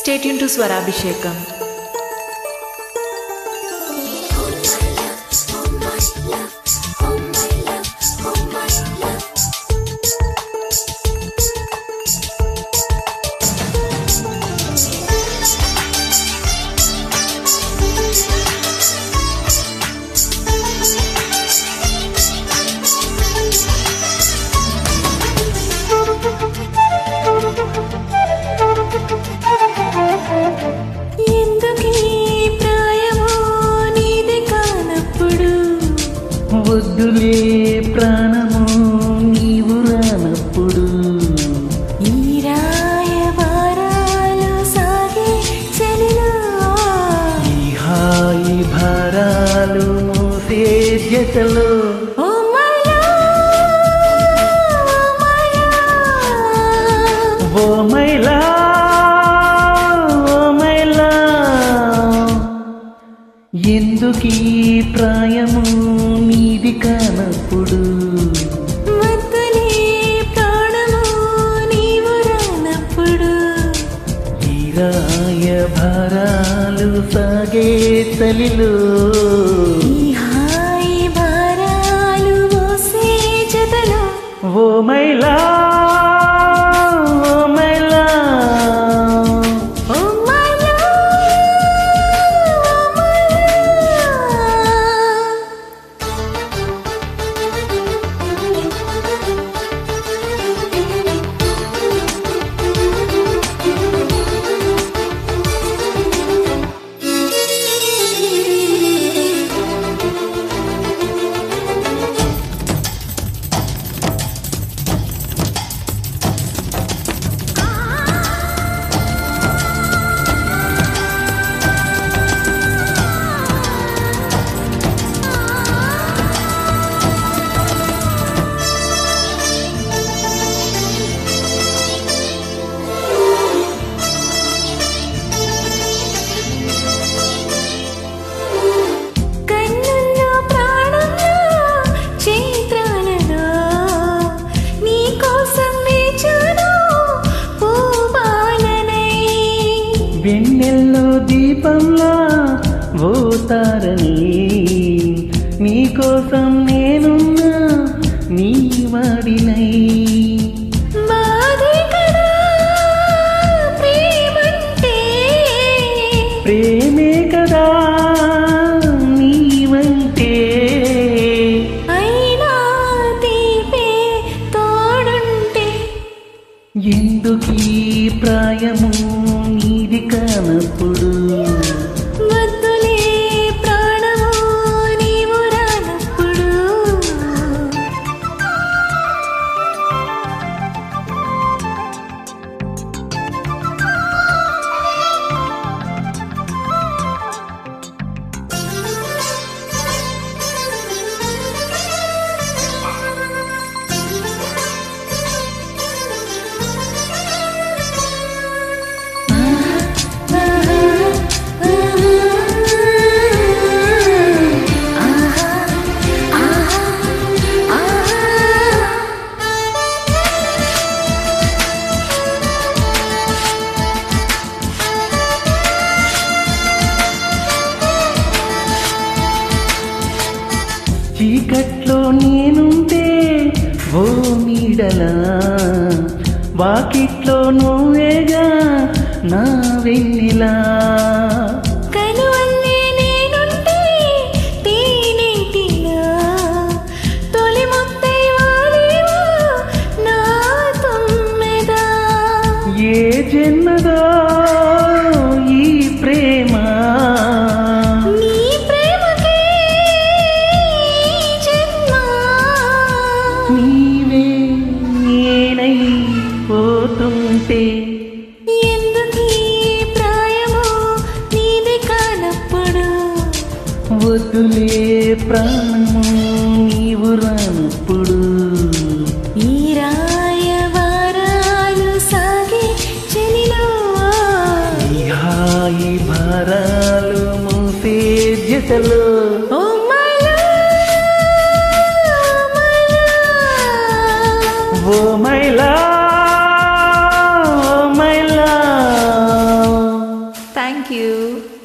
Stay tuned to Swarabhishekam. వద్దులే ప్రాణము నీవు రానప్పుడు ఈ రాయబారాలు సాగే చలిలో ఈ హాయి భారాలు మోసే జతలో ఓ మైలా ఓ మైలా ఓ మైలా ఎందుకీ ప్రాయము నీది కానప్పుడు వద్దులే ప్రాణము నీవు రానప్పుడు ఈ రాయ భారాలు సాగే చలిలో ఈ హాయి భారాలు మోసే జతలో ఓ మైలా ఓ మైలా ఓ మైలా వెన్నెల్లో దీపంలా ఓ తారని నీకోసం నేనున్నా నీ వాడినై ప్రేమే కదా నీవంటే అయినా తీపే తోడుంటే ఎందుకీ ప్రాయము నీది కానప్పుడు వద్దులే ప్రాణము నీవు రానప్పుడు చీకట్లో నేనుంటే ఓ నీడలా వాకిట్లో నువ్వేగా నా వెన్నెలా కనువల్లే నేనుంటే తేనెటిలా తొలి ముద్దై వాలేవా నా తుమ్మెదా ఏ జన్మదో ఈ ప్రేమ నీ ప్రేమకే జన్మ నీవే నేనై పోతుంటే ఎందుకీ ప్రాయము నీది కానప్పుడు వద్దులే ప్రాణము నీవు రానప్పుడు ఈ రాయబారాలు సాగే చలిలో ఈ హాయి భారాలు మోసే జతలో ఓ మైలా ఓ మైలా ఓ మైలా you.